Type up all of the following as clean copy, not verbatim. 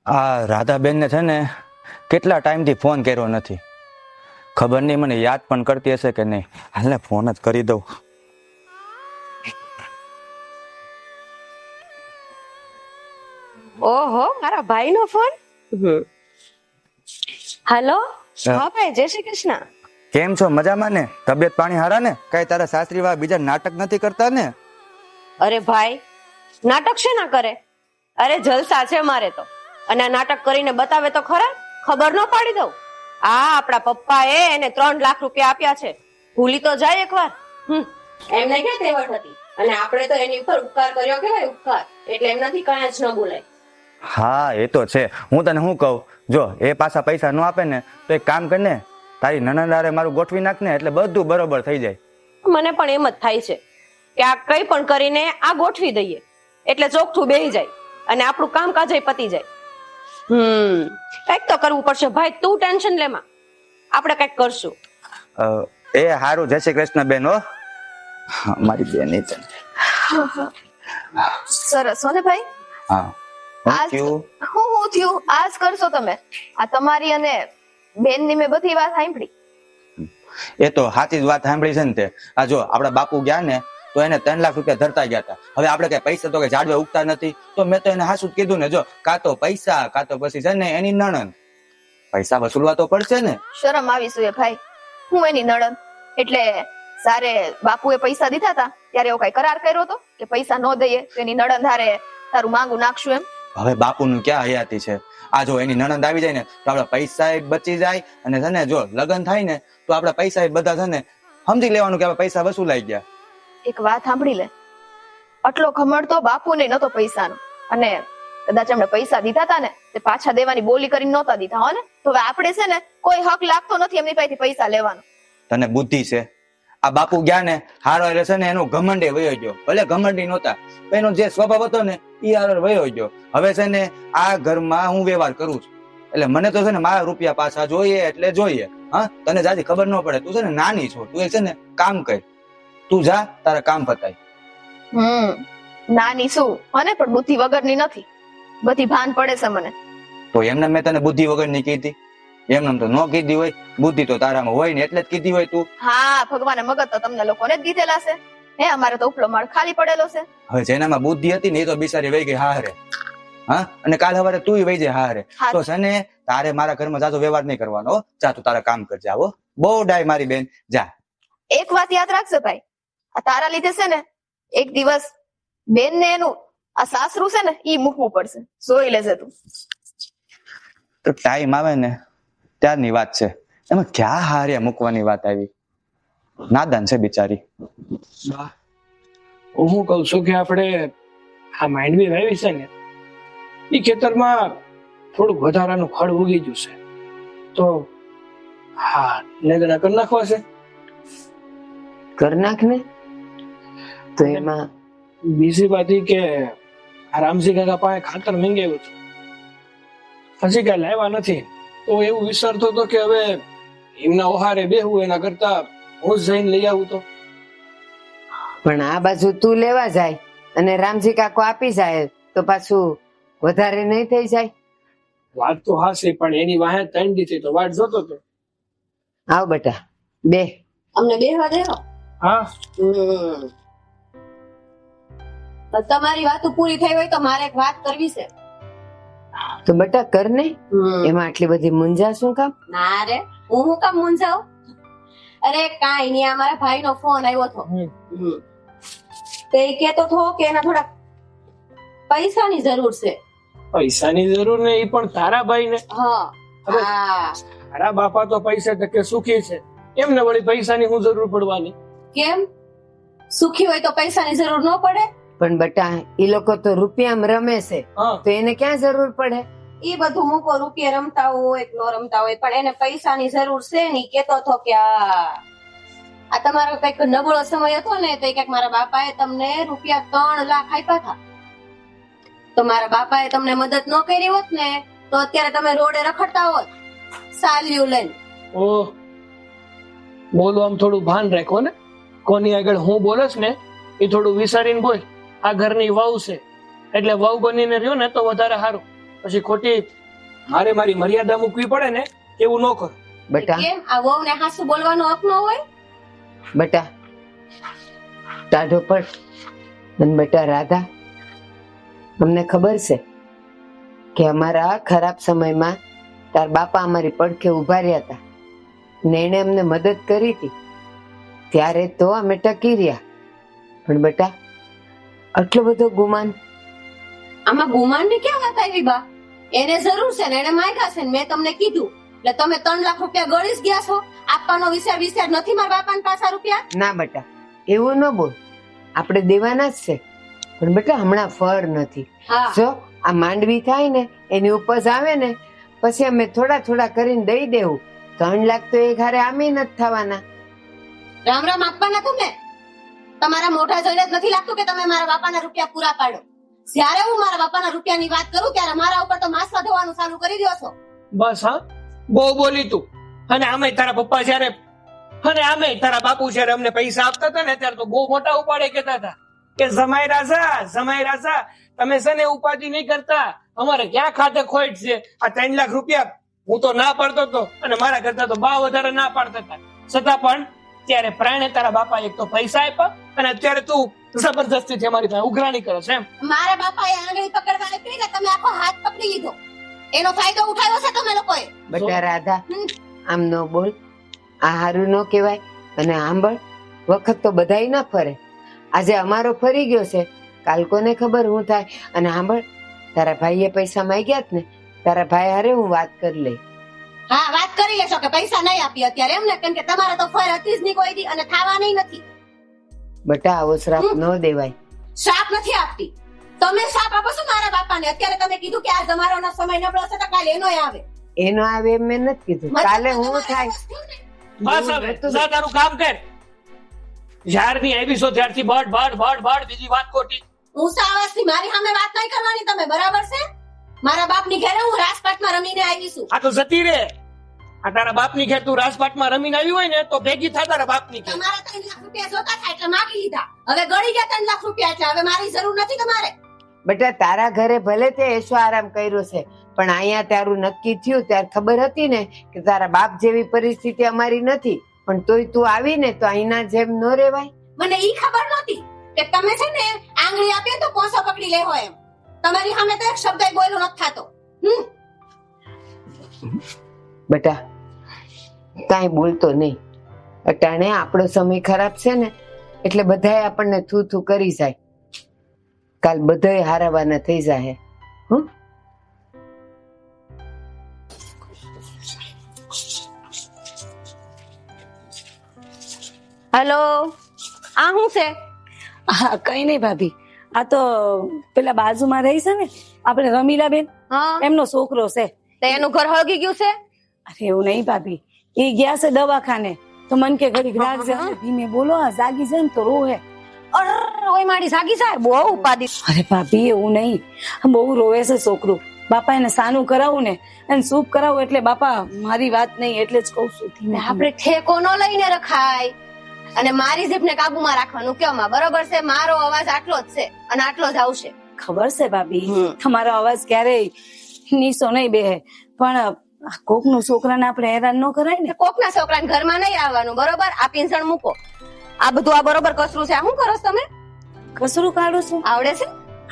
આ રાધાબેનને છે ને કેટલા ટાઈમથી ફોન કર્યો નથી. ખબર નહીં મને યાદ પણ કરતી હશે કે નહીં. હાલને ફોન જ કરી દઉં. ઓહો, મારા ભાઈનો ફોન. હાલો. હા ભાઈ, જય શ્રી કૃષ્ણ. કેમ છો? મજામાં ને? તબિયત પાણી હારા ને? કઈ તારા સાસરી વા બીજા નાટક નથી કરતા ને? અરે ભાઈ, નાટક છે ના કરે? અરે જલસા છે મારે તો. અને આ નાટક કરીને બતાવે તો ખરા, ખબર ન પાડી દઉં. આપણા પપ્પાએ એને 3 લાખ રૂપિયા આપ્યા છે. ભૂલી તો જાય એકવાર. એમને ક્યાં તેવડ હતી, અને આપણે તો એની ઉપર ઉપકાર કર્યો કેવાય, ઉપકાર. એટલે એમનાથી કાંઈ જ ન બોલાય. હા એ તો છે. હું તને શું કહું, જો એ પાછા પૈસા ન આપે ને તો એક કામ કર ને, તારી નણંદારે મારું ગોઠવી નાખ ને, એટલે બધું બરોબર થઈ જાય. મને પણ એમ જ થાય છે કે આ કઈ પણ કરીને આ ગોઠવી દઈએ એટલે ચોખ્ઠું બેહી જાય અને આપણું કામકાજ પતી જાય. કઈક તો કરવું પડશે ભાઈ, તું ટેન્શન લેમાં, આપણે કઈક કરશું. એ હારું. જય શ્રી કૃષ્ણ બેન. હો મારી બેન એ સરસ હો ને ભાઈ. હા હું થયું આજ કરશો તમે? આ તમારી અને બેન ની મેં બધી વાત સાંભળી. એ તો સાચી જ વાત સાંભળી છે ને તે. આ જો આપડા બાપુ ગયા ને તો એને 3 લાખ રૂપિયા ધરતા ગયા હતા. હવે આપણે કઈ પૈસા તો કઈ ઝાડવે ઉગતા નથી, તો મેં તો એને હાસું જ કીધું ને, જો કાં તો પૈસા કાં તો પછી છે ને એની નણંદ. પૈસા વસૂલવા તો પડશે ને. શરમ આવીશું એ ભાઈ. હું એની નણંદ એટલે સારે બાપુએ પૈસા દીધા હતા ત્યારે એવો કઈ કરાર કર્યો હતો કે પૈસા ન દઈએ તો એની નણંદ હારે તારું માંગુ નાખશું એમ? હવે બાપુનું ક્યાં હયાતી છે? આ જો એની નણંદ આવી જાય ને તો આપડા પૈસા બચી જાય, અને છે ને જો લગ્ન થાય ને તો આપડા પૈસા બધા છે ને સમજી લેવાનું કે પૈસા વસૂલાઈ ગયા. એક વાત સાંભળી લે, આટલો ખમણ તો બાપુ ને નતો પૈસાનો, અને કદાચ એમણે પૈસા દીધા હતા ને તે પાછા દેવાની બોલી કરીને નહોતા દીધા હો ને, તો હવે આપણે છે ને કોઈ હક લાગતો નથી એમની પાસેથી પૈસા લેવાનો. તને બુદ્ધિ છે? આ બાપુ ગયા ને હારો એટલે છે ને એનો ઘમંડે વયો ગયો. ભલે ઘમંડી નહોતા, એનો જે સ્વભાવ હતો ને એ હારો વયો ગયો. હવે છે ને આ ઘરમાં હું વ્યવહાર કરું છું, એટલે મને તો છે ને મારા રૂપિયા પાછા જોઈએ એટલે જોઈએ. હા, તને જાજી ખબર ન પડે, તું છે ને નાની છો, તું છે ને કામ કર, તું જા તારા કામ પતાય. નાની શું અને પણ બુદ્ધિ વગરની નથી, બધી ભાન પડે છે મને. તો એમને મેં તને બુદ્ધિ વગર ની કીધી? એમને તો ન કીધી હોય, બુદ્ધિ તો તારામાં હોય ને એટલે જ કીધી હોય તું. હા, ભગવાને મગજ તો તમને લોકોને જ દીધેલા છે. હે, અમારે તો ઉપલો માળ ખાલી પડેલો છે. હવે જેનામાં બુદ્ધિ હતી ને એ તો બિચારી વહી ગઈ હારે. હા, અને કાલ સવારે તું વહી જાય હારે. તો છે ને તારે મારા ઘરમાં જાજો વ્યવહાર નહીં કરવાનો. જા તું તારા કામ કરજે. આવો બહુ ડાય મારી બેન, જા. એક વાત યાદ રાખજો ભાઈ, આ તારા લીધે છે ને એક દિવસ બેન ને એનું આ સાસરું છે ને ઈ મૂકવું પડશે, જોઈ લેજે તું. તો ટાઈમ આવે ને ત્યારની વાત છે, એમાં ક્યાં હારે મૂકવાની વાત આવી? નાદાન છે બિચારી. હું કઉ છું કે આપણે આ માંડવી વાવી છે ને એ ખેતરમાં થોડુંક વધારાનું ખડ ઉગી ગયું છે, તો હા લેગડા કરી નાખવા છે. કર નાખ ને. તો એમાં બીજી વાત એ કે આ રામજી કાકા પાસે ખાતર મંગાવ્યું હતું, હજી કઈ લાવ્યા નથી. તો એવું વિચારતો હતો કે હવે એમના ઓહારે બેહવું એના કરતા હું જ જઈને લઈ આવું. તો પણ આ બાજુ તું લેવા જાય અને રામજી કાકો આપી જાય તો પાછું વધારે નહીં થઈ જાય? વાત તો હાસી, પણ એની વાહે 3 દી થઈ તો વાટ જોતો હતો. આવ બેટા, બે. અમને બેહવા દેવો. હા, તમારી વાત પૂરી થઈ હોય તો મારે એક વાત કરવી છે. તો બેટા કર ને. એમાં આટલી બધી મૂંઝા શું કામ? ના રે, હું કામ મૂંઝાવ? અરે કાઈ નહીં, અમારા ભાઈનો ફોન આવ્યો હતો. તે કહેતો હતો કે એના થોડા પૈસાની જરૂર છે. પૈસાની જરૂર ને એ પણ તારા ભાઈ ને? હા. તારા બાપા તો પૈસા ટકે સુખી છે, એમને વળી પૈસાની શું જરૂર પડવાની? કેમ? સુખી હોય તો પૈસાની જરૂર ન પડે? પણ બેટા એ લોકો તો રૂપિયામાં રમે છે, તો એને ક્યાં જરૂર પડે? એ બધું મૂકો, રૂપિયા રમતા હોય કે ન રમતા હોય, પણ એને પૈસાની જરૂર છે ને. કેતો હતો કે આ તમારો કઈક નબળો સમય હતો ને તો કઈક મારા બાપાએ તમને રૂપિયા 3 લાખ આપ્યા હતા, તો મારા બાપાએ તમને મદદ ન કરી હોત ને તો અત્યારે તમે રોડે રખડતા હોત સાલ્યું લઈને. ઓહ, બોલો આમ થોડું ભાન રાખો ને, કોની આગળ હું બોલસ ને એ થોડું વિચારીને બોલ. આ ઘરની વહુ છે એટલે વહુ બનીને રહ્યો ને તો વધારે સારું. પછી ખોટી મારી મર્યાદા મૂકવી પડે ને એવું ન કરો. બેટા કેમ આ વહુ ને હાસુ બોલવાનો હક ન હોય? બેટા ટાઢો પડ. અને બેટા રાધા, અમને ખબર છે કે અમારા ખરાબ સમયમાં તાર બાપા અમારી પડખે ઉભા રહ્યા હતા ને એને અમને મદદ કરી હતી, ત્યારે તો અમે ટકી રહ્યા. પણ બેટા આટલો બધો ગુમાન? આમાં ગુમાન ની ક્યાં વાત આવી બા? એને જરૂર છે ને એને માંગ્યા છે ને મેં તમને કીધું એટલે તમે 3 લાખ રૂપિયા ગળી જ ગયા છો. આપવાનો વિચાર નથી મારા બાપાને પાછા રૂપિયા? ના બેટા, એવું ન બોલ. આપણે દેવાના જ છે, પણ બેટા હમણાં ફળ નથી. હા જો આ માંડવી થાય ને એની ઉપજ આવે ને પછી અમે થોડા થોડા કરીને દઈ દેવું. 3 લાખ તો એક હારે આમે નથી થવાના. રામ રામ આપવાના તમે. તમારા મોઢા જોઈને જ નથી લાગતું કે તમે મારા બાપાના રૂપિયા પૂરા પાડો. જ્યારે હું મારા બાપાના રૂપિયાની વાત કરું ત્યારે મારા ઉપર તો માસવા ધોવાનું ચાલુ કરી દો છો. બસ હા, બહુ બોલી તું. અને આમે તારા પપ્પા જયારે અને આમે તારા બાપુ જયારે અમને પૈસા આપતા હતા ને ત્યારે તો બહુ મોટા ઉપાડે કહેતા હતા કે જમાઈ રાજા તમે છે ને ઉપાધિ નહીં કરતા, અમારે ક્યાં ખાતે ખોટ છે. આ 3 લાખ રૂપિયા હું તો ના પાડતો હતો અને મારા કરતા તો બા વધારે ના પાડતા હતા, છતાં પણ ત્યારે પ્રાણે તારા બાપા એક તો પૈસા આપ્યા અને અત્યારે તું જબરદસ્તી અમારી પાસે ઉઘરાણી કરે છે એમ. મારા બાપાએ આંગળી પકડવા આપી ને તમે આખો હાથ પકડી લીધો. એનો ફાયદો ઉઠાવ્યો છે તમે લોકોએ. બેટા રાધા, આમ ન બોલ. આ હારું ન કહેવાય. અને આંબળ વખત તો બધાય ના ફરે. આજે અમારો ફરી ગયો છે, કાલ કોને ખબર હું થાય. અને આંબળ, તારા ભાઈએ પૈસા માંગ્યા જ ને, તારા ભાઈ હારે હું વાત કરી લઈ. હા વાત કરી લેશો કે પૈસા નહીં આપી અત્યારે એમ ને? કેમ કે તમારે તો ફર હતી જ નહીં કોઈ દી અને ખાવાની નથી. બેટા આવો શ્રાપ ન દેવાય. શાપ નથી આપતી. તમે શાપ આપો છો મારા બાપાને. અત્યારે તમે કીધું કે આ જમાનાનો સમય નબળો છે તો કાલે એનો આવે. એનો આવે એમ મેં નથી કીધું. કાલે હું થાય. બસ હવે જા તારું કામ કર. જ્યારની આવી છો ત્યારથી બડ બીજી વાત ખોટી. ઊંચા અવાજથી મારી સામે વાત નહીં કરવાની તમે, બરાબર છે? મારા બાપની ઘરે હું રાજપાટમાં રમીને આવી છું. આ તો જતી રે. આ તારા બાપની ઘેર તું રાજપાટમાં રમીને આવી હોય ને તો ભેગી થા તારા બાપની ઘેર. તમારા 3 લાખ રૂપિયા જોતા થાય એટલે માગી લીધા. હવે ગળી ગયા 3 લાખ રૂપિયા છે. હવે મારી જરૂર નથી તમારે. બેટા તારા ઘરે ભલે તે એસો આરામ કર્યો છે, પણ અહીંયા તારું નક્કી થયું ત્યારે ખબર હતી ને કે તારા બાપ જેવી પરિસ્થિતિ અમારી નથી, પણ તોય તું આવી ને તો અહીંના જેમ ન રેવાય. મને ઈ ખબર નહોતી કે તમે છે ને આંગળી આપીએ તો પોસો પકડી લેવો એમ. તમારી સામે તો એક શબ્દ બોલ્યો નથી થતો. બેટા કાંઈ બોલતો નહીં. અટાણે આપણો સમય ખરાબ છે ને એટલે બધાય આપણને થૂ થૂ કરી જાય. કાલ બધાય હારાવાના થઈ જાય. હેલો, આ શું છે? હા કઈ નહીં ભાભી, આ તો પેલા બાજુમાં રહી છે ને આપણે રમીલાબેન, હા એમનો છોકરો છે. તો એનું ઘર હળગી ગયું છે? અરે એવું નહીં ભાભી, એ ગયા છે દવાખાને તો મન કે ઘડીક રાખજે. ધીમે બોલો, જાગી જાય ને તો રોહે. ઓય મારી જાગી જાય, બહુ ઉપાદી. અરે ભાભી એવું નહીં, બહુ રોવે છે છોકરું. બાપા એને સાનું કરાવું ને એને સૂપ કરાવું એટલે બાપા મારી વાત નહીં એટલે જ કઉ છું. ધીમે આપણે ઠેકો ન લઈને રખાય અને મારી જીભને કાબુમાં રાખવાનું કેમાં, બરોબર છે? મારો અવાજ આટલો જ છે અને આટલો જ આવશે. ખબર છે ભાભી, તમારો અવાજ ક્યારેય નીસો નહીં બેહે, પણ કોક નું છોકરાને આપણે હેરાન ન કરાય ને. કોકના છોકરાને ઘરમાં નહીં આવવાનું, બરોબર? આ પીંછણ મૂકો. આ બધું આ બરોબર કસરું છે. આ શું કરો છો તમે? કસરું કાઢું છું. આવડે છે?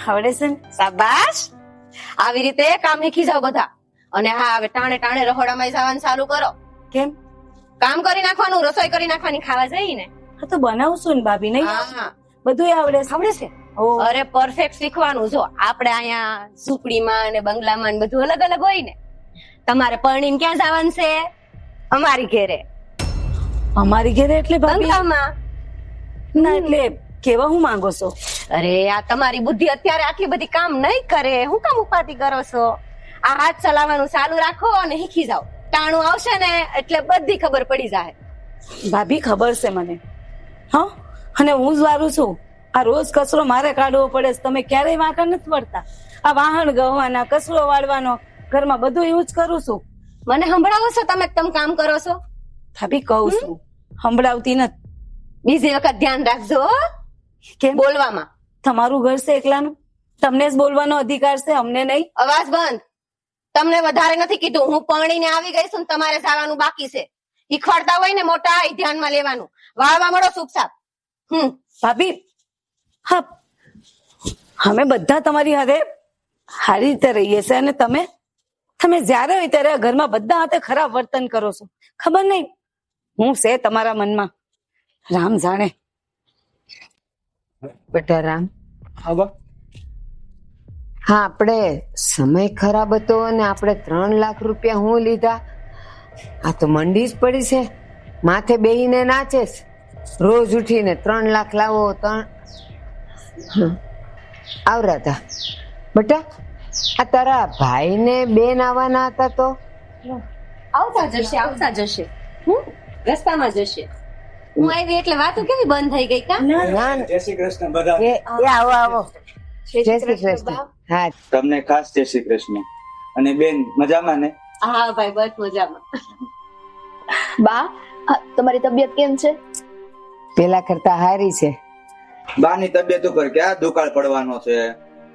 આવડે છે ને. શાબાશ. આવી રીતે કામ શીખી જાવ બધા. અને હા હવે ટાણે ટાણે રહોડામાં જવાનું ચાલુ કરો. કેમ? કામ કરી નાખવાનું, રસોઈ કરી નાખવાની, ખાવા જઈ ને. હા તો બનાવશું ને ભાભી, નહીં હા બધું આવડે છે. આવડે છે. અરે પરફેક્ટ શીખવાનું. જો આપણે અહીંયા ઝૂંપડીમાં અને બંગલામાં ને બધું અલગ અલગ હોય ને. તમારે પરણીને ક્યાં જવાનું છે? અમારી ઘેરે. અમારી ઘરે એટલે ભાભી? બંગલામાં. ના એટલે કેવા હું માંગો છો? અરે આ તમારી બુદ્ધિ અત્યારે આટલી બધી કામ નહીં કરે. હું કામ ઉપાધિ કરો છો? આ હાથ ચલાવવાનું ચાલુ રાખો અને શીખી જાઓ. ટાણું આવશે ને એટલે બધી ખબર પડી જાય. ભાભી ખબર છે મને. હા, અને હું જ વારું છું. આ રોજ કચરો મારે કાઢવો પડે છે, તમે ક્યારેય વાંકા નથી પડતા. આ વાહણ ગહવાના, કચરો વાળવાનો, ઘરમાં બધું એવું જ કરું છું. મને સંભળાવો છો તમે કામ કરો છો? ભાભી કહું છું, સંભળાવતી નથી. બીજી વખત ધ્યાન રાખજો કેમ? બોલવામાં. તમારું ઘર છે એકલાનું, તમને જ બોલવાનો અધિકાર છે, અમને નહીં. અવાજ બંધ. તમને વધારે નથી કીધું, હું પરણીને આવી ગઈ છું ને તમારે જવાનું બાકી છે. શીખવાડતા હોય ને મોટા એ ધ્યાનમાં લેવાનું. વાળવા મળો સુપસાપ. ભાભી, હા, અમે બધા તમારી હારે સારી રીતે રહીએ છીએ અને તમે જ્યારે હોય ત્યારે આ ઘરમાં બધા હાથે ખરાબ વર્તન કરો છો. ખબર નહીં હું છે તમારા મનમાં, રામ જાણે. બેટા રામ, હા બા, હા, આપણે સમય ખરાબ હતો અને આપણે 3 લાખ રૂપિયા હું લીધા. આ તો મંડી જ પડી છે, માથે બેહીને નાચે છે. રોજ ઉઠીને 3 લાખ લાવો. આવરા હતા બેટા. આ તારા ભાઈને બેન આવવાના હતા તો આવતા જશે. રસ્તામાં જશે. હું આવી એટલે વાતો કેવી બંધ થઈ ગઈ કા? ના, જય શ્રી કૃષ્ણ બધા. એ આવો આવો. જય શ્રી કૃષ્ણ. હા, તમને ખાસ જય શ્રી કૃષ્ણ. અને બેન મજામાં ને? હા ભાઈ, બસ મજામાં. બા, તમારી તબિયત કેમ છે? પેલા કરતા હારી છે. બાની તબિયત ઉપર ક્યાં દુકાળ પડવાનો છે?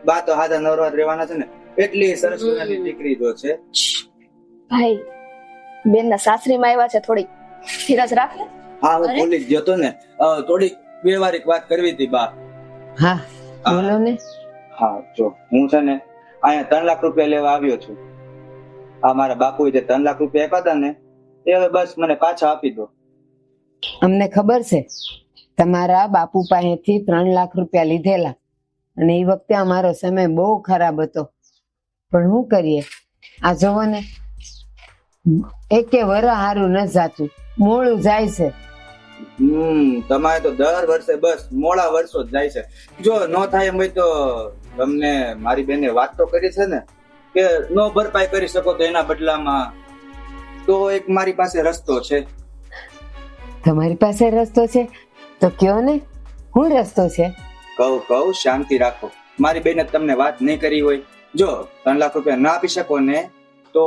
બા તો હાજર નવરાત રહેવાના છે ને. એટલી સરસ મજાની દીકરી જો છે. ભાઈ, બેનના સાસરીમાં આવ્યા છે, થોડી ધીરજ રાખ ને. હા, હું ભૂલી જ ગયો તો ને. થોડી વ્યવહારિક વાત કરવી હતી બા. હા, બોલો ને. હા, જો હું છે ને અહીંયા 3 લાખ રૂપિયા લેવા આવ્યો છું. આ મારા બાપુએ જે 3 લાખ રૂપિયા આપ્યા હતા ને, એ હવે બસ મને પાછા આપી દો. અમને ખબર છે તમારા બાપુ પાસેથી 3 લાખ રૂપિયા લીધેલા, અને એ વખતે અમારો સમય બહુ ખરાબ હતો. પણ શું કરીએ, આ જોવો ને, એકે વર હારું ન જાતું, મોડું જાય છે. તમારે તો દર વર્ષે બસ મોડા વર્ષો જ જાય છે. જો ન થાય એમ હોય તો તમને મારી બેને વાત તો કરી છે ને કે નો ભરપાઈ કરી શકો તો એના બદલામાં તો એક મારી પાસે રસ્તો છે. તમારી પાસે રસ્તો છે તો કયો ને, શું રસ્તો છે? કહું શાંતિ રાખો. મારી બેને તમને વાત નહીં કરી હોય. જો 3 લાખ રૂપિયા ના આપી શકો ને તો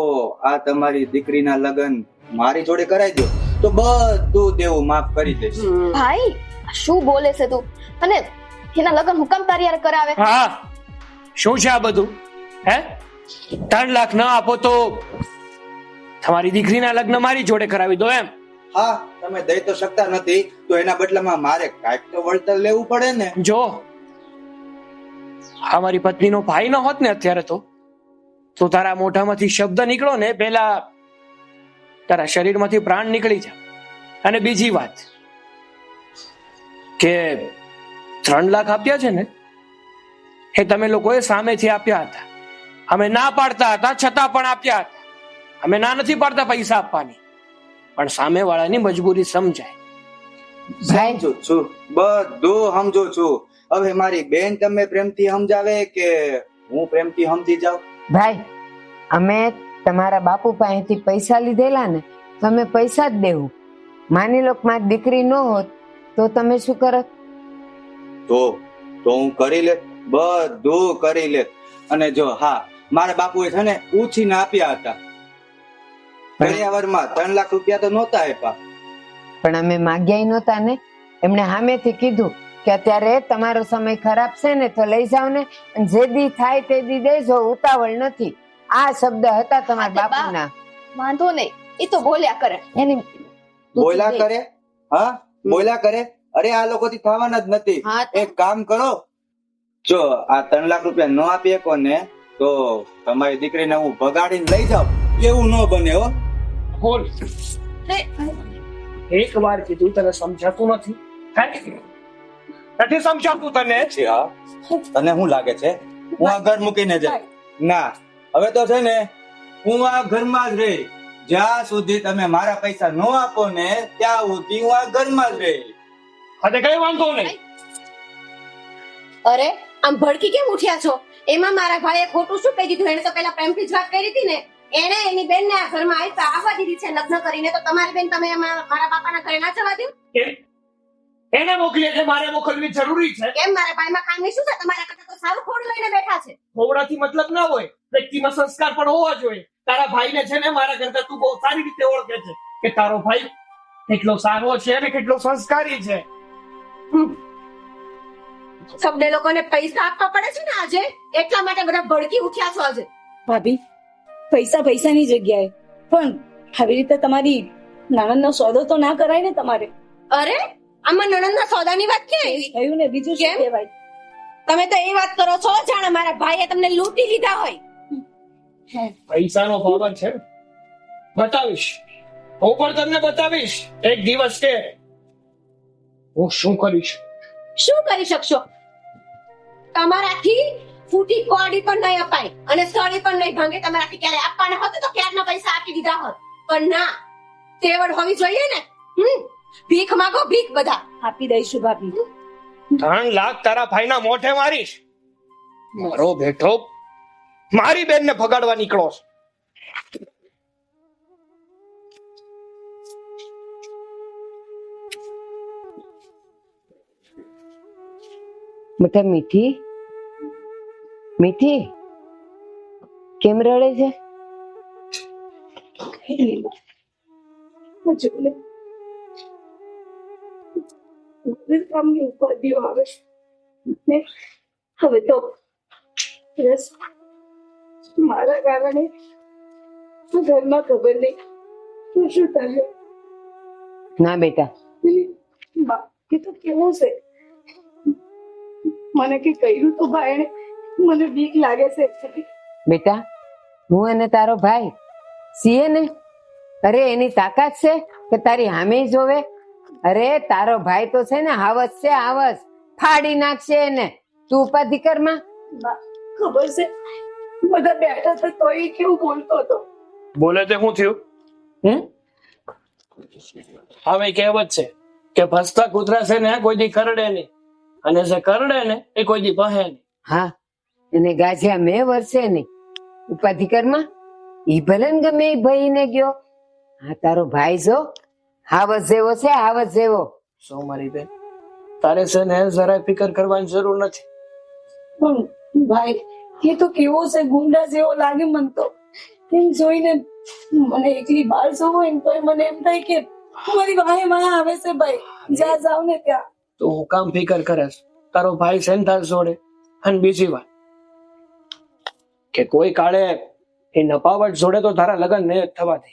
આ તમારી દીકરીના લગ્ન મારી જોડે કરાવી દો તો બધું દેવું માફ કરી દઈશ. ભાઈ, શું બોલે છે તું? અને એના લગ્ન હુકમ તારી યાર કરાવે? હા, શું છે આ બધું? હે, 3 લાખ ના આપો તો તમારી દીકરીના લગ્ન મારી જોડે કરાવી દો એમ? હા, તમે દઈ તો શકતા નથી તો એના બદલામાં મારે કાંઈક તો વળતર લેવું પડે ને. જો આ મારી પત્નીનો ભાઈ ન હોત ને અત્યારે તો તારા મોઢામાંથી શબ્દ નીકળો ને પેલા તારા શરીરમાંથી પ્રાણ નીકળી જાય. અને બીજી વાત કે 3 લાખ આપ્યા છે ને એ તમે લોકોએ સામેથી આપ્યા હતા. અમે ના પાડતા હતા છતાં પણ આપ્યા હતા. અમે ના નથી પાડતા પૈસા આપવાની, પણ સામે વાળાની મજબૂરી સમજાય. સમજુ છું, બધું સમજુ છું. હવે મારી બેન તમે પ્રેમથી સમજાવે કે હું પ્રેમથી સમજી જાઉં? ભાઈ, અમે તમારા બાપુ પાસેથી પૈસા લીધેલા ને, તમે પૈસા જ દેવું. માની લો કે મારી દીકરી ન હોત તો તમે શું કરત? તો હું કરી લે, બધું કરી લે. અને જો હા, મારા બાપુએ છે ને ઉછીને આપ્યા હતા. ઘડિયાળમાં 3 લાખ રૂપિયા તો નહોતા આપ્યા. પણ અમે માગ્યા નહોતા ને. એમણે સામેથી કીધું કે અત્યારે તમારો સમય ખરાબ છે ને તો લઈ જાવ ને, અને જે દી થાય તે દી દેજો, ઉતાવળ નથી. આ શબ્દ હતા તમારા બાપુના. વાંધો નહીં, એ તો બોલ્યા કરે. એની બોલ્યા કરે? હા, બોલ્યા કરે. અરે આ લોકોથી થવાના જ નથી. એક કામ કરો, જો આ 3 લાખ રૂપિયા ન આપી શકો ને તો તમારી દીકરીને હું ભગાડીને લઈ જાઉં. એવું ન બને હો. બોલ, એક વાર કીધું તને સમજાતું નથી? નથી સમજાતું તને? તને શું લાગે છે હું આ ઘર મૂકીને જાય? ના, હવે તો છે ને હું આ ઘરમાં જ રહી. જ્યાં સુધી તમે મારા પૈસા ન આપો ને ત્યાં સુધી હું આ ઘરમાં જ રહી. હવે કઈ વાંધો નહીં. અરે આમ ભડકી કેમ ઉઠ્યા છો? એમાં મારા ભાઈએ ખોટું શું કહી દીધું? એને તો પેલા પ્રેમથી જ વાત કરી હતી ને. એને એની બેનને આ ઘરમાં આવવા દીધી છે લગ્ન કરીને, તો તમારી બેન તમે મારા બાપાના ઘરે ના જવા દો? એને મોકલીએ છે, મારે મોકલવી જરૂરી છે? કેમ, મારા ભાઈમાં ખામી શું છે? તમારા કરતા તો સારું ખોડ લઈને બેઠા છે. ખોવડાથી મતલબ ના હોય, વ્યક્તિમાં સંસ્કાર પણ હોવા જોઈએ. તારા ભાઈને છે ને મારા કરતા તું બહુ સારી રીતે ઓળખે છે કે તારો ભાઈ કેટલો સારો છે અને કેટલો સંસ્કારી છે. સબને લોકોને પૈસા આપવા પડે છે ને આજે, એટલા માટે બધા ભડકી ઉઠ્યા છો આજે. ભાભી, પૈસા પૈસાની જગ્યાએ, પણ આવી રીતે તમારી નણંદનો સોદો તો ના કરાય ને તમારે. અરે આમાં નણંદના સોદાની વાત ક્યાં આવી? થયું ને, બીજું શું કેમ? કહેવાય? તમે તો એ વાત કરો છો જાણે મારા ભાઈએ તમને લૂંટી લીધા હોય. પૈસાનો પાવર છે, બતાવીશ. હું પણ તમને બતાવીશ એક દિવસ કે હું શું કરીશ. શું કરી શકશો? તમારાથી ફૂટી કોડી પણ નહીં અપાય અને સળી પણ નહીં ભાંગે. તમારાથી ક્યારે આપવાના હોત તો ક્યારના પૈસા આપી દીધા હોત, પણ ના, તેવડ હોવી જોઈએ ને. ભીખ માંગો, ભીખ બધા આપી દઈશું ભાભી. 3 લાખ તારા ભાઈના મોઢે મારીશ. મારો બેટો મારી બેનને ભગાડવા નીકળો છો. બેટા મીઠી, મીઠી કેમ રડે છે? કામની ઉપાધિઓ આવે ને હવે તો બસ મારા કારણે ઘરમાં ખબર નહીં તો શું થશે. ના બેટા, બાકી તો કેવું છે, મને કે કહ્યું તો ભાઈ મને બીક લાગે છે. બેટા હું અને તારો ભાઈ છીએ ને. અરે એની તાકાત છે કે તારી સામે જોવે? અરે તારો ભાઈ તો છે ને હાવસ છે, હાવસ ફાડી નાખશે એને. તું ઉપાધિ કરમાં. ખબર છે, બધા બેઠા હતા તો એ કેવું બોલતો હતો. બોલે તે શું થયું? હવે કહેવત છે કે ભસતા કૂતરા છે ને કોઈ દી કરડે નહીં, અને જે કરડે ને એ કોઈ દી પહે નહીં. હા, એને ગાજ્યા મેં વર્ષે નહીં. ઉપાધિ કરમાં. ઈ ભલે ને ગમે એ ભાઈ ને ગયો. હા, તારો ભાઈ જો હાવસ જેવો છે, હાવસ જેવો. શું મારી બેન, તારે છે ને જરાય ફિકર કરવાની જરૂર નથી. પણ ભાઈ એ તો કેવો છે, ગુંડા જેવો લાગે મને તો. એમ જોઈને મને એકલી બહાર જવું હોય ને તો મને એમ થાય કે મારી વાહે વાહ આવે છે. ભાઈ જ્યાં જાવ ને ત્યાં તો હું કામ ફિકર કરે છે? તારો ભાઈ છે ને તાર જોડે. અને બીજી વાત કે કોઈ કાળે એ નપાવટ જોડે તો તારા લગ્ન નહીં થવા દે.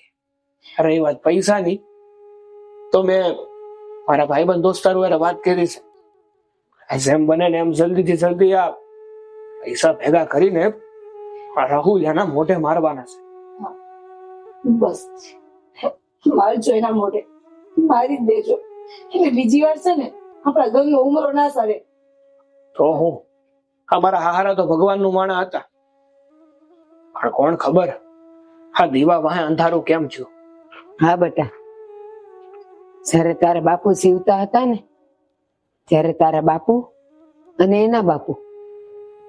અરે એ વાત પૈસાની તો મેં મારા ભાઈબંધ દોસ્તારો એને વાત કરી છે. જેમ બને ને એમ જલ્દીથી જલ્દી આ પૈસા ભેગા કરીને આ રાહુલ એના મોઢે મારવાના છે. બસ મારજો એના મોઢે, મારી જ દેજો. એટલે બીજી વાર છે ને આપણા ઘરનો ઉમરો ના સરે. તો હું અમારા હાહારા તો ભગવાનનું માણા હતા, પણ કોણ ખબર આ દીવા વાહે અંધારું કેમ થયું. હા બેટા, જયારે તારા બાપુ જીવતા હતા ને ત્યારે તારા બાપુ અને એના બાપુ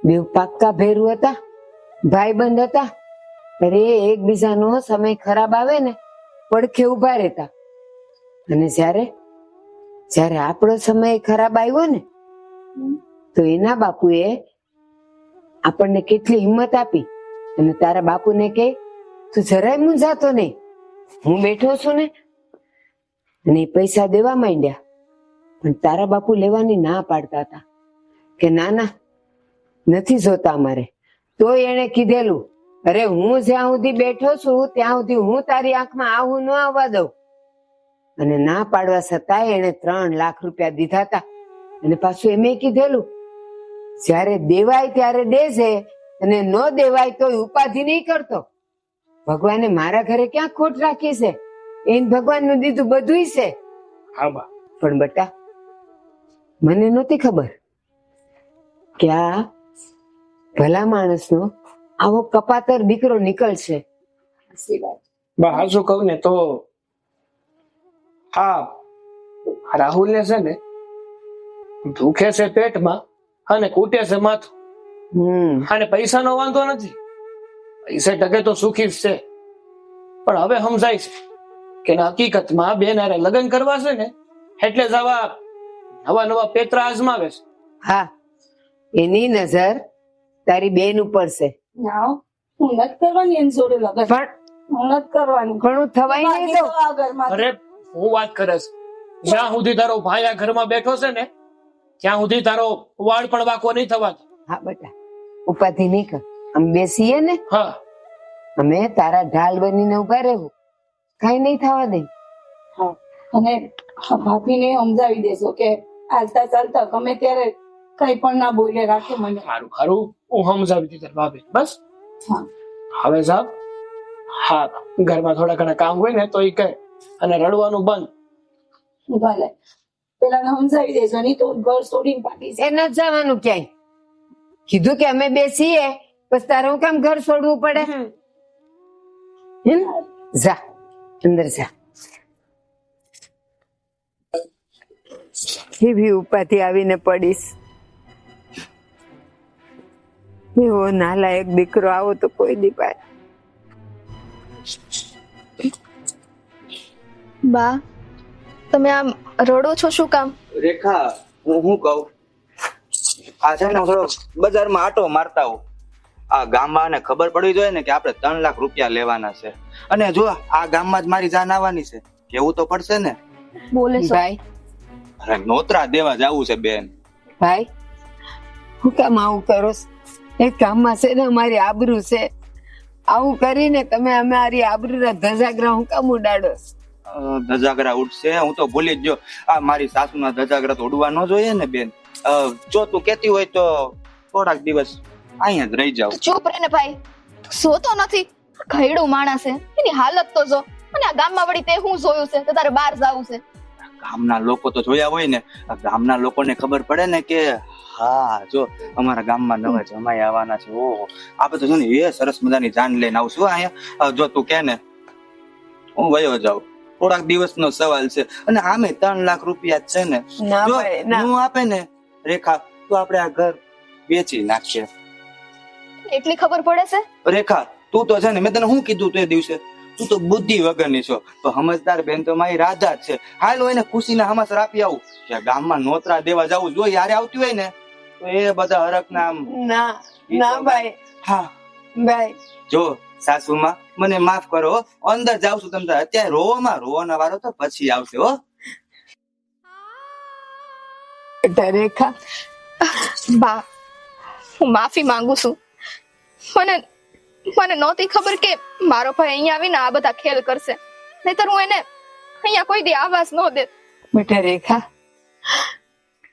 બેવ પાક્કા ભેરું હતા, ભાઈબંધ હતા. અરે એકબીજાનો સમય ખરાબ આવે ને પડખે ઉભા રહેતા. અને જ્યારે આપણો સમય ખરાબ આવ્યો ને તો એના બાપુએ આપણને કેટલી હિંમત આપી. અને તારા બાપુને કે તું જરાય મૂંઝાતો નહીં, હું બેઠો છું ને. અને એ પૈસા દેવા માંડ્યા, પણ તારા બાપુ લેવાની ના પાડતા હતા કે ના ના નથી જોતા અમારે. તો એને કીધેલું, અરે હું જ્યાં સુધી બેઠો છું ત્યાં સુધી હું તારી આંખમાં આવું ન આવવા દઉં. અને ના પાડવા છતાંય એને 3 લાખ રૂપિયા દીધા હતા. અને પાછું એમ કીધેલું, જયારે દેવાય ત્યારે દેજે અને ન દેવાય તો ઉપાધિ નહીં કરતો. ભગવાને મારા ઘરે ક્યાં ખોટ રાખી છે? એને ભગવાનનું દીધું બધું છે. હા બા, પણ બેટા મને નહોતી ખબર કે આ ભલા માણસનો આવો કપાતર દીકરો નીકળશે. બા હાચું કહું ને તો હા, રાહુલ ને છે ને દુખે છે પેટમાં અને કૂટે છે માથું. અને પૈસાનો વાંધો નથી, પૈસે ટકે તો સુખી જ છે. પણ હવે સમજાય છે કે હકીકતમાં બેન હારે લગ્ન કરવા છે ને એટલે જ આવા નવા નવા પેતરા અજમાવે છે. હા, એની નજર તારી બેન ઉપર છે. ના, હું નથી કરવાની એની જોડે લગન. પણ હું નથી કરવાની. પણ હું થવાય નહીં દઉં. આ ઘરમાં અરે હું વાત કરે છે, જ્યાં સુધી તારો ભાઈ આ ઘરમાં બેઠો છે ને ત્યાં સુધી તારો વાળ પણ વાંકો નહીં થવા દે. હા બેટા, ઉપાધિ નહીં કર, આમ બેસીએ ને હા, અમે તારા ઢાલ બનીને ઉભા રહેવું, કઈ નહીં થવા દે. હા, અને ભાભીને સમજાવી દેશો કે હાલતા ચાલતા ગમે ત્યારે કઈ પણ ના બોલે રાખે મને. સારું સારું, હું સમજાવી દીધા ભાભી. બસ હા. હવે સાહેબ, હા, ઘરમાં થોડા ઘણા કામ હોય ને તો એ કહે, અને રડવાનું બંધ. ભલે પેલા સમજાવી દેજો, નહીં તો ઘર છોડીને ભાગી જાય. એ ન જવાનું ક્યાંય. કીધું કે અમે બેસીએ, બસ તારે હું કામ ઘર છોડવું પડે? જા અંદર જા. એવી ઉપાધિ આવીને પડીશ. એવો નાલાયક દીકરો આવો તો કોઈ દી પાય. બા, તમે આમ રડો છો શું કામ? રેખા, હું શું કહું, આ છે ને થોડો બજારમાં આટો મારતા હોઉં. આ ગામમાં ખબર પડી જોઈએ ને કે આપણે 3 લાખ રૂપિયા લેવાના છે, અને જો આ ગામમાં જ મારી જાન આવવાની છે, કેવું તો પડશે ને. બોલે છો? ભાઈ અરે નોતરા દેવા જવું છે બેન. ભાઈ, હું કામ આવું કરો છો? એ કામમાં છે ને અમારી આબરૂ છે. આવું કરીને તમે અમારી આબરૂના ધજાગરા હું કામ ઉડાડો? ધજાગરા ઉડશે? હું તો ભૂલી જ ગયો. આ મારી સાસુના ધજાગરા તો ઉડવા ન જોઈએ ને બેન. જો તું કેતી હોય તો થોડાક દિવસ અહીંયા જ રહી જાવ. ચૂપ રહે ને ભાઈ, સોતો નથી. ઘયડું માણસ છે, એની હાલત તો જો. અને આ ગામમાં વળી તે હું જોયું છે તો તારે બહાર જાવું છે? ગામના લોકો તો જોયા હોય ને, આ ગામના લોકોને ખબર પડે ને કે હા જો અમારા ગામમાં નવા જમાઈ આવવાના છે. ઓહો, આપણે તો જો ને એ સરસ મજાની જાન લઈને આવશું અહીંયા. જો તું કે ને હું વયો જાઉં, થોડાક દિવસનો સવાલ છે. અને આમે 3 લાખ રૂપિયા જ છે ને. ના જો ભાઈ, ના. હું આપે ને રેખા, તો આપણે આ ઘર વેચી નાખીએ. એટલી ખબર પડે છે? રેખા, તું તો છે ને, મેં તને શું કીધું તે દિવસે, તું તો બુદ્ધિ વગરની છો. તો સમજદાર બેન તો મારી રાજા જ છે. હાલ હું એને ખુશીના હમાસર આપી આવું કે ગામમાં નોતરા દેવા જવું. જો યારે આવતી હોય ને તો એ બધા હરખના આમ. ના ના ભાઈ, હા ભાઈ જો સાસુમાં મને માફ કરો હો. અંદર જાવ છું તમે અત્યારે રોવાનો વારો તો પછી આવશે હો. રેખા, બા, હું માફી માંગુ છું. મને નહોતી ખબર કે મારો ભાઈ અહીંયા આવીને આ બધા ખેલ કરશે. નહીતર હું એને અહીંયા કોઈ દી આવાસ ન દે. બેટા રેખા,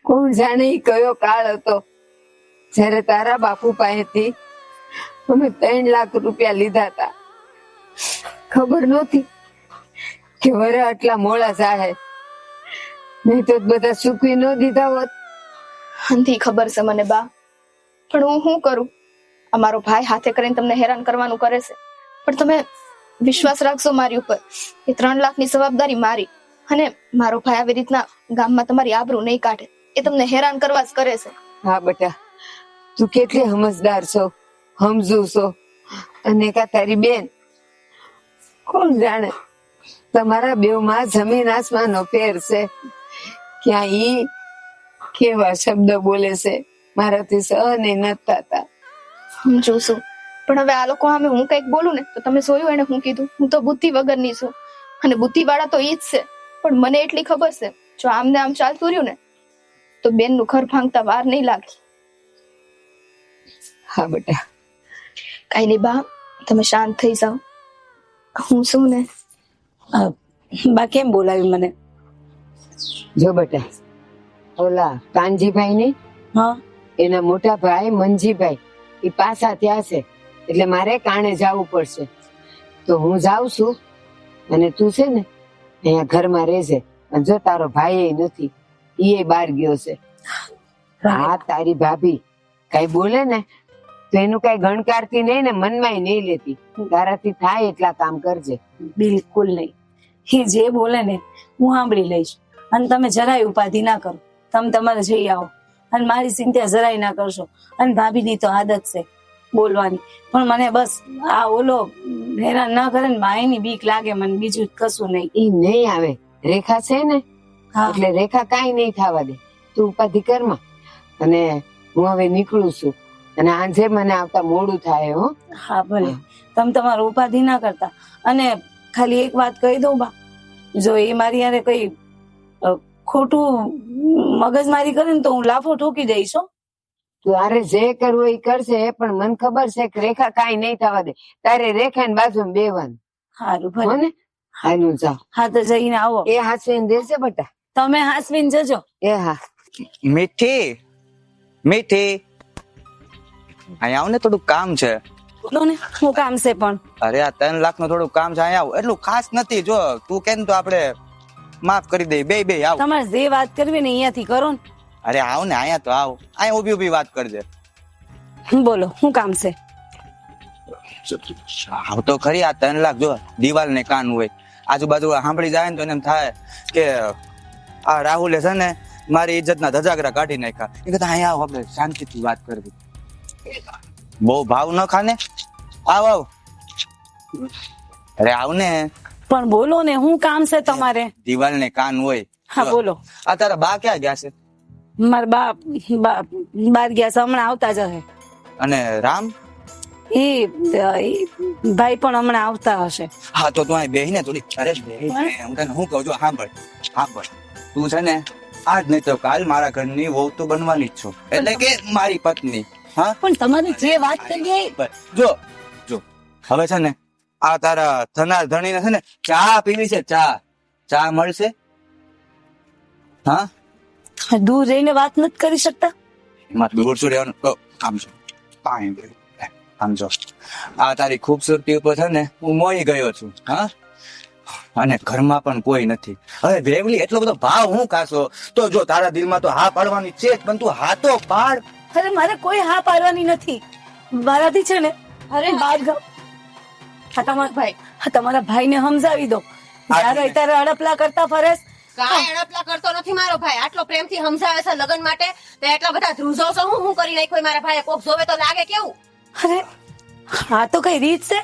કોણ જાણે ઈ કયો કાળ હતો જયારે તારા બાપુ પાસેથી અમે 3 લાખ રૂપિયા લીધા હતા. ખબર નહોતી કે વરે આટલા મોડા જાહે, નહીં તો બધા સૂકવી ન દીધા હોત. અંધી ખબર છે મને બા, પણ હું શું કરું? અમારો ભાઈ હાથે કરીને તમને હેરાન કરવાનું કરે છે, પણ તમે વિશ્વાસ રાખશો મારી ઉપર. એ 3 લાખની જવાબદારી મારી, અને મારો ભાઈ આવી રીતના ગામમાં તમારી આબરૂ નહીં કાઢે. એ તમને હેરાન કરવા જ કરે છે. હા બેટા, તું કેટલી સમજદાર છો, સમજુ છો. અને કા તારી બેન, કોણ જાણે તમારા બેવમાં જમીન આસમાનનો ફેર છે. ક્યાં ઈ કેવા શબ્દ બોલે છે, મારાથી સહન નથી થતા. સમજુ છું, પણ હવે આ લોકો સામે હું કઈક બોલું ને તો તમે જોયું એને હું કીધું. હું તો બુદ્ધિ વગરની છું, અને બુદ્ધિ વાળા તો ઈ જ છે. પણ મને એટલી ખબર છે, જો આમ ને આમ ચાલતું રહ્યું ને તો બેન નું ઘર ભાંગતા વાર નહીં લાગે. હા બેટા, કઈ નહીં બા, તમે શાંત થઈ જાઓ. હું શું ને બા કેમ બોલાવી મને? જો બેટા, ઓલા કાનજીભાઈ ને હા, એના મોટા ભાઈ મનજીભાઈ એ પાછા ત્યાં છે, એટલે મારે કાણે જવું પડશે. તો હું જાઉં છું, અને તું છે ને અહીંયા ઘરમાં રહેજે. અને જો તારો ભાઈ નથી, એ બહાર ગયો છે. હા, તારી ભાભી કઈ બોલે ને તો એનું કઈ ગણકારતી નહીં ને મનમાં નહીં લેતી. તારાથી થાય એટલા કામ કરજે. બિલકુલ નહીં. એ જે બોલે ને હું સાંભળી લઈશ. અને તમે જરાય ઉપાધિ ના કરો, તમે તમારે જઈ આવો. અને મારી ચિંતા જરાય ના કરશો. અને ભાભીની તો આદત છે બોલવાની, પણ મને બસ આ ઓલો હેરાન ના કરે ને માયની બીક લાગે મને, બીજું કશું નહીં. ઈ નહીં આવે. રેખા છે ને, હા, એટલે રેખા કાંઈ નહીં થવા દે. તું ઉપાધિ કરમાં. અને હું હવે નીકળું છું, અને આજે મને આવતા મોડું થાય. હો, હા ભલે, તમે તમારું ઉપાધિ ના કરતા. અને ખાલી એક વાત કહી દઉં બા, જો એ મારી યારે કઈ ખોટું મગજમારી કરે ને તો હું લાફો ઠોકી દઈશ હો. તારે જે કરવું એ કરશે પણ મને ખબર છે કે રેખા કાંઈ નહીં થવા દે. તારે રેખા ની બાજુમાં બેવાનું સારું હો ભલે ને. હાલું જાઓ. હા તો જઈને આવો. એ હાસવીને દેશે બેટા. તમે હાસવીને જજો. એ હા. મીઠી મીઠી અહીંયા આવ ને, થોડું કામ છે. બોલો ને શું કામ છે પણ? અરે આ 3 લાખ નું થોડું કામ છે, અહીંયા આવ. એટલું ખાસ નથી, જો તું કે ને તો આપણે માફ કરી દઈએ. બે આવ. તમારે જે વાત કરવી ને અહીંયાથી કરો ને. અરે આવ ને, અહીંયા તો આવ. અહીંયા ઊભી વાત કરજે. બોલો શું કામ છે? આવ તો ખરી. આ 3 લાખ જો દિવાલ ને કાન હોય, આજુબાજુ સાંભળી જાય ને તો એને એમ થાય કે આ રાહુલે છે ને મારી ઇજ્જતના ધજાગરા કાઢી નાખ્યા. એ કહેતા અહીંયા આવ, આપણે શાંતિથી વાત કરવી. બહુ ભાવ ન ખાને. આવ આવ. અરે આવ ને. પણ બોલો ને શું કામ છે તમારે? દિવાલ ને કાન હોય. હા બોલો. આ તારા બા ક્યાં ગયા છે? મારા બાર ગયા છે, હમણાં આવતા જ હશે. અને રામ? એ ભાઈ પણ હમણાં આવતા હશે. હા તો તું અહીં બેહીને થોડી. અરે બેહી, હું તને શું કહું છું, સાંભળ. તું છે ને આજ નહીં તો કાલ મારા ઘરની વહુ તો બનવાની જ છો, એટલે કે મારી પત્ની. હા પણ તમારે જે વાત કરીએ. જો હવે છે ને આ તારા થનાર ધણીને છે ને ચા પીવી છે. ચા મળશે? હા દૂર રહીને વાત નથી કરી શકતા? એમાં દૂર શું રહેવાનું? આમ જો આ તારી ખૂબસૂરતી ઉપર છે ને હું મોહી ગયો છું. હા અને ઘરમાં પણ કોઈ નથી. હવે વેવલી એટલો બધો ભાવ હું કાશો તો જો તારા દિલમાં તો હા પાડવાની છે જ, પણ તું હા તો પાડ. અરે મારે કોઈ હા પાડવાની નથી. મારાથી છે ને અરે બાર ગામ. હા તમારા ભાઈને સમજાવી દો. ત્યારે ત્યારે અડપલા કરતા ફરેશ. કાંઈ અડપલા કરતો નથી મારો ભાઈ. આટલો પ્રેમથી સમજાવે છે લગ્ન માટે, તો એટલા બધા ધ્રુજો છો. હું કરી નાખ્યો મારા ભાઈ? કોક જોવે તો લાગે કેવું? અરે હા તો કઈ રીત છે?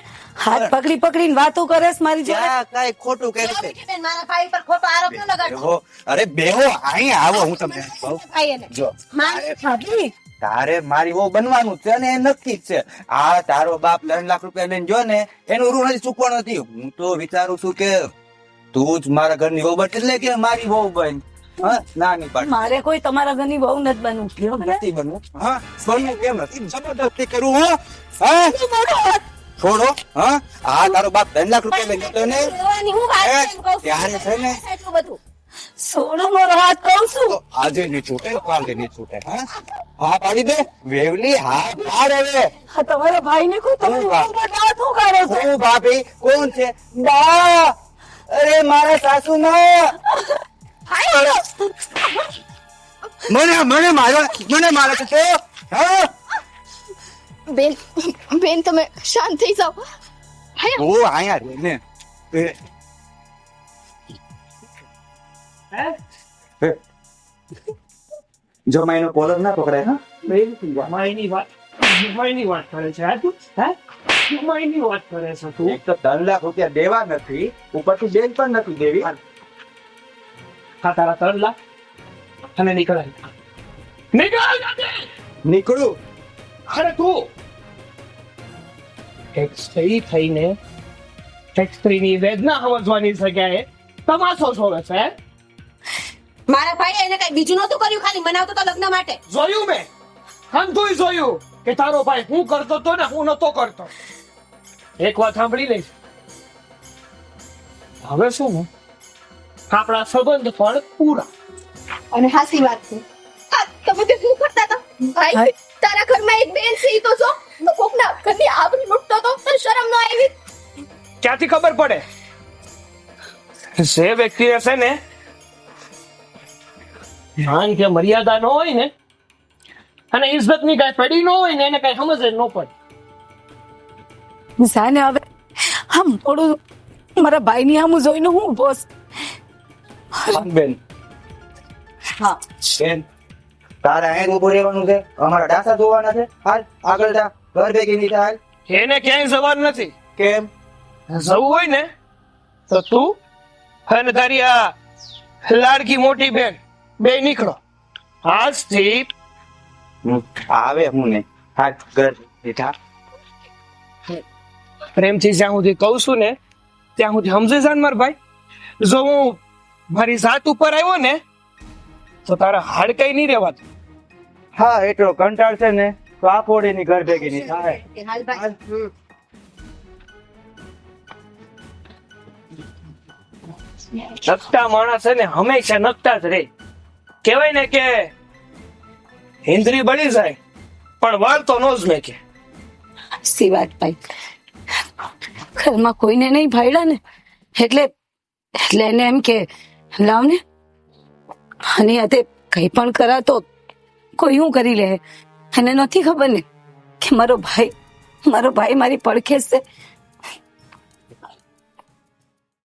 હાથ પકડીને વાતો કરે છે મારી જોડે. કઈ ખોટું કર્યું છે? બેન, મારા ભાઈ પર ખોટો આરોપ ન લગાડો. બેહો. અરે બેહો, અહીંયા આવો. હું તમને કહું. ભાઈ એને જો ભાભી તારે મારી વહુ બનવાનું છે ને એ નક્કી જ છે. આ તારો બાપ 3 લાખ રૂપિયા લઈને જો ને એનું ઋણ હજી ચૂકવાનું નથી. હું તો વિચારું છું કે તું જ મારા ઘરની વહુ બન, એટલે કે મારી વહુ બન. હા ના નહીં પાડ. મારે કોઈ તમારા ઘરની બહુ નથી બનવું. નથી બનવું. હા બનવું કેમ નથી? જબરદસ્તી કરું? હા છોડો. હા આ તારો બાપ 3 લાખ રૂપિયા લઈને જતો ને જોવાની હું વાત એ, કેમ કહું છું? ત્યારે છે ને એટલું બધું સોનો મારો હાથ કહું છું. તો આજે નહીં છૂટે, કાલે નહીં છૂટે. હા પાડી દે વેવલી. હા પાડ હવે. હા તમારા ભાઈને કોઈ તમે હું બા- શું કરો છો? હું ભાભી કોણ છે? બા. અરે મારા સાસુ મને મારે છે. હા બેન તમે શાંત થઈ જાઓ. ઓ આયા રે ને. જો માઈનો કોલર ના પકડાય. હા જમાઈની વાત કરે છે. હા તું જમાઈની વાત કરે છે તું. એક તો 3 લાખ રૂપિયા દેવા નથી, ઉપરથી બેન પણ નથી દેવી. હા તારા 3 લાખ અને નીકળ નીકળું. અરે તું એક સ્ત્રી થઈને એક સ્ત્રીની વેદના સમજવાની જગ્યાએ તમાશો જોવે છે. મારા ભાઈ એને કઈ બીજું નતું કર્યું, ખાલી મનાવતો તો લગ્ન માટે. જોયું મેં હંધુય જોયું કે તારો ભાઈ હું કરતો તો ને હું નતો કરતો. એક વાત સાંભળી લઈશ. હવે શું ને આપણા સંબંધ પણ પૂરા. અને હાસી વાત છે. આ તમે તે શું કરતા હતા? ભાઈ તારા ઘરમાં એક બેન છે ઈ તો જો તો કોકના ઘરની આબરૂ લૂંટતો તો તને શરમ ન આવી? ક્યાંથી ખબર પડે? જે વ્યક્તિ હશે ને માન કે મર્યાદા ન હોય ને અને ઇજ્જત ની કઈ પડી ન હોય ને એને કઈ સમજ જ ન પડે. સાને હવે આમ થોડું મારા ભાઈની આમ જોઈને હું બોસ. બેન હા બેન તારે અહીં ઉભું રહેવાનું છે, અમારા ડાસા જોવાના છે. હાલ આગળ જા, ઘર ભેગી નહીં થાય. એને ક્યાંય જવાનું નથી. કેમ? જવું હોય ને તો તું અને તારી આ લાડકી મોટી બેન બે નીકળો આજથી. આવે હું ને હાથ ઘર બેઠા. પ્રેમથી જ્યાં સુધી કહું છું ને ત્યાં સુધી સમજે છે ને મારા ભાઈ. જો હું મારી જાત ઉપર આવ્યો ને તો તારા હાડકાઈ નહીં રહેવાતું. હા એટલો કંટાળ છે ને તો આ પોડીની ઘર ભેગી નહીં થાય. હાલ ભાઈ નકટા માણસ છે ને હંમેશા નકટા જ રહે. કહેવાય ને કે હિન્દ્રી બળી જાય પણ વાળ તો નો જ મેકે. સી વાત ભાઈ, ઘરમાં કોઈને નહીં ભાઈડા ને એટલે એટલે એને એમ કે લાવ ને, અને તે કઈ પણ કરાતો કોઈ હું કરી લે. એને નથી ખબર ને કે મારો ભાઈ મારી પડખે છે,